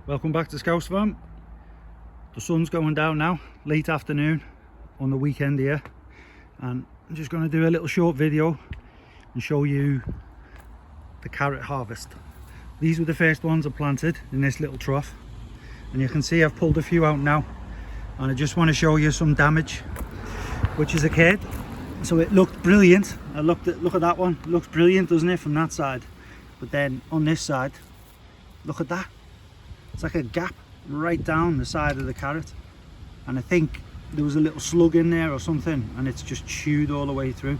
Welcome back to Scouse Farm. The sun's going down now, late afternoon on the weekend here, and I'm just going to do a little short video and show you the carrot harvest. These were the first ones I planted in this little trough, and you can see I've pulled a few out now, and I just want to show you some damage which has occurred. So it looked brilliant. Look at that one, it looks brilliant, doesn't it, from that side? But then on this side, look at that. It's like a gap right down the side of the carrot, and I think there was a little slug in there or something, and it's just chewed all the way through.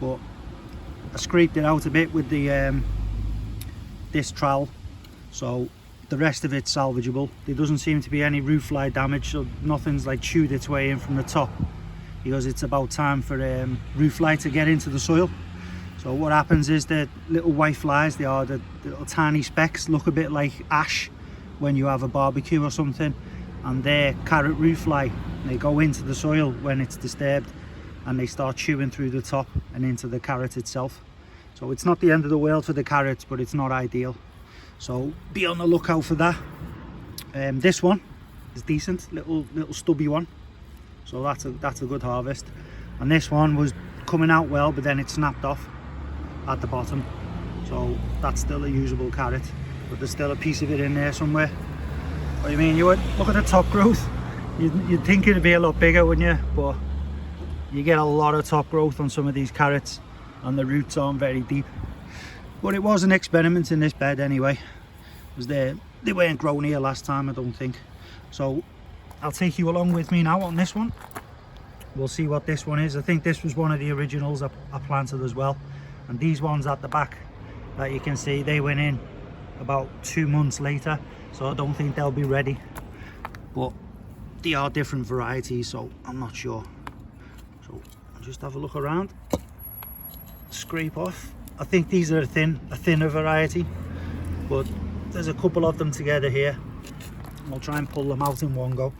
But I scraped it out a bit with the this trowel, so the rest of it's salvageable. There doesn't seem to be any roof fly damage, so nothing's like chewed its way in from the top, because it's about time for roof fly to get into the soil. So what happens is the little white flies, they are the little tiny specks, look a bit like ash when you have a barbecue or something, and they're carrot roof fly. They go into the soil when it's disturbed and they start chewing through the top and into the carrot itself. So it's not the end of the world for the carrots, but it's not ideal, so be on the lookout for that. This one is decent, little stubby one, so that's a good harvest. And this one was coming out well, but then it snapped off at the bottom, so that's still a usable carrot, but there's still a piece of it in there somewhere. What do you mean? You would look at the top growth, you'd think it'd be a lot bigger, wouldn't you? But you get a lot of top growth on some of these carrots, and the roots aren't very deep. But it was an experiment in this bed anyway, because they weren't grown here last time, I don't think. So I'll take you along with me now on this one. We'll see what this one is. I think this was one of the originals I planted as well. And these ones at the back that you can see, they went in about 2 months later, so I don't think they'll be ready. But they are different varieties, so I'm not sure. So I'll just have a look around, scrape off. I think these are a thinner variety, but there's a couple of them together here. I'll try and pull them out in one go.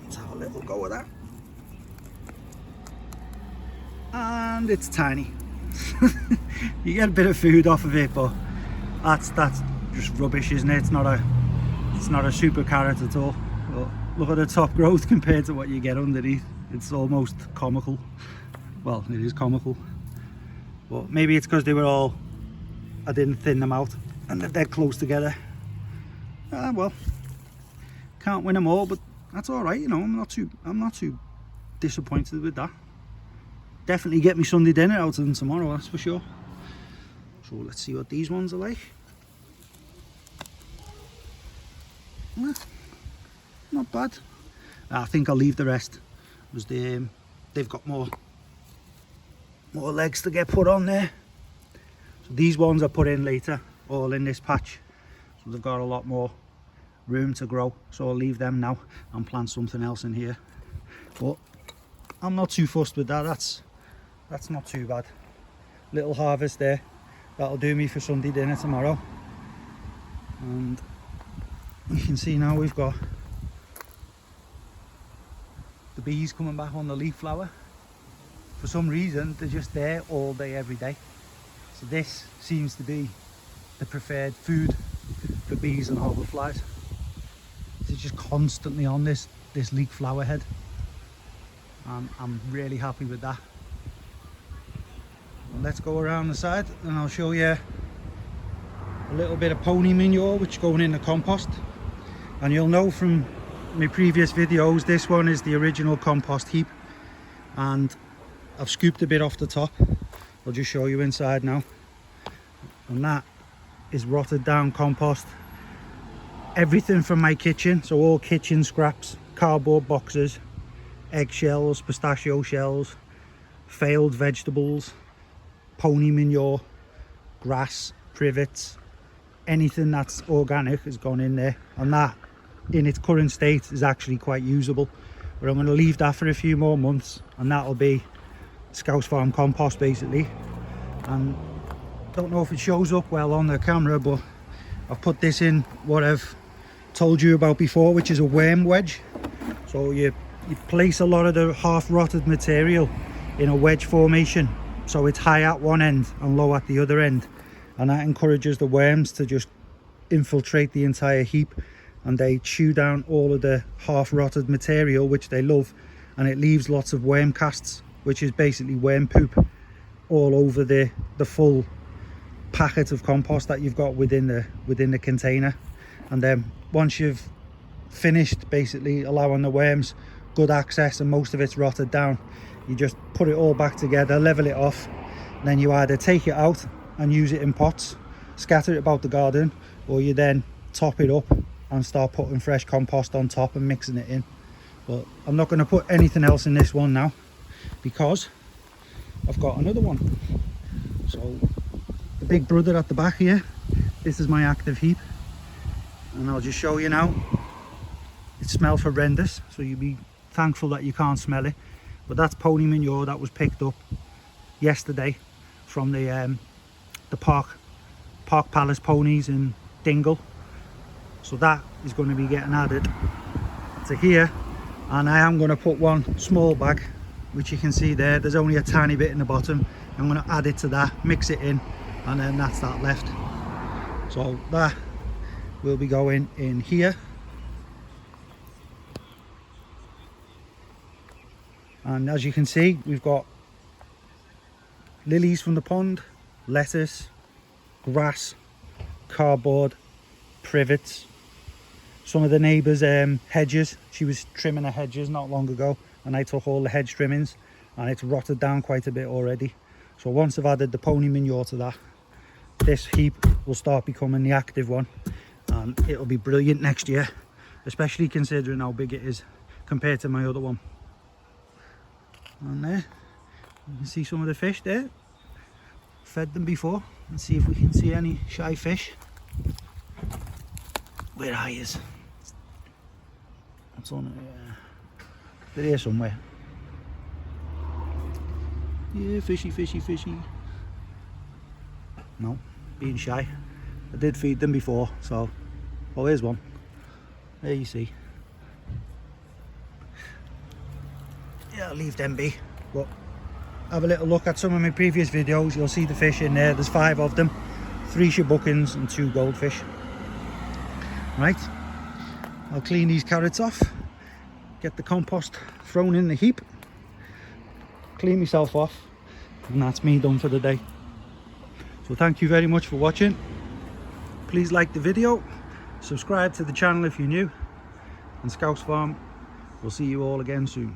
Let's have a little go of that. And it's tiny. You get a bit of food off of it, but that's just rubbish, isn't it? It's not a super carrot at all. But look at the top growth compared to what you get underneath. It's almost comical. Well, it is comical, but maybe it's because I didn't thin them out and they're close together. Well, can't win them all, but that's all right, you know. I'm not too disappointed with that. Definitely get me Sunday dinner out of them tomorrow, that's for sure. So let's see what these ones are like. Not bad. I think I'll leave the rest, because they've got more legs to get put on there. So these ones I put in later, all in this patch, so they've got a lot more room to grow. So I'll leave them now and plant something else in here. But I'm not too fussed with that. That's not too bad. Little harvest there, that'll do me for Sunday dinner tomorrow. And you can see now we've got the bees coming back on the leaf flower. For some reason they're just there all day every day, so this seems to be the preferred food for bees and hoverflies. They're just constantly on this leaf flower head. I'm really happy with that. Well, let's go around the side and I'll show you a little bit of pony manure which is going in the compost. And you'll know from my previous videos, this one is the original compost heap, and I've scooped a bit off the top. I'll just show you inside now. And that is rotted down compost. Everything from my kitchen, so all kitchen scraps, cardboard boxes, eggshells, pistachio shells, failed vegetables, pony manure, grass, privets, anything that's organic has gone in there. And that in its current state is actually quite usable, but I'm going to leave that for a few more months and that'll be Scouse Farm compost basically. And don't know if it shows up well on the camera, but I've put this in what I've told you about before, which is a worm wedge. So you place a lot of the half rotted material in a wedge formation, so it's high at one end and low at the other end, and that encourages the worms to just infiltrate the entire heap, and they chew down all of the half rotted material, which they love, and it leaves lots of worm casts, which is basically worm poop, all over the full packet of compost that you've got within the container. And then once you've finished basically allowing the worms good access and most of it's rotted down, you just put it all back together, level it off, and then you either take it out and use it in pots, scatter it about the garden, or you then top it up and start putting fresh compost on top and mixing it in. But I'm not going to put anything else in this one now, because I've got another one. So the big brother at the back here, this is my active heap, and I'll just show you now. It smells horrendous, so you'll be thankful that you can't smell it. But that's pony manure that was picked up yesterday from the Park Palace ponies in Dingle. So that is going to be getting added to here, and I am going to put one small bag, which you can see there's only a tiny bit in the bottom. I'm going to add it to that, mix it in, and then that's that left. So that will be going in here. And as you can see, we've got lilies from the pond, lettuce, grass, cardboard, privets, some of the neighbours' hedges. She was trimming her hedges not long ago, and I took all the hedge trimmings, and it's rotted down quite a bit already. So once I've added the pony manure to that, this heap will start becoming the active one, and it'll be brilliant next year, especially considering how big it is compared to my other one. And there you can see some of the fish there. Fed them before. Let's see if we can see any shy fish. Where are you? What's on it? They're here somewhere. Yeah, fishy, fishy, fishy. No, being shy. I did feed them before, so... Oh, here's one. There you see. Yeah, I'll leave them be. But have a little look at some of my previous videos. You'll see the fish in there. There's 5 of them. 3 shabuckins and 2 goldfish. Right, I'll clean these carrots off, get the compost thrown in the heap, clean myself off, and that's me done for the day. So thank you very much for watching. Please like the video, subscribe to the channel if you're new, and Scouse Farm, we'll see you all again soon.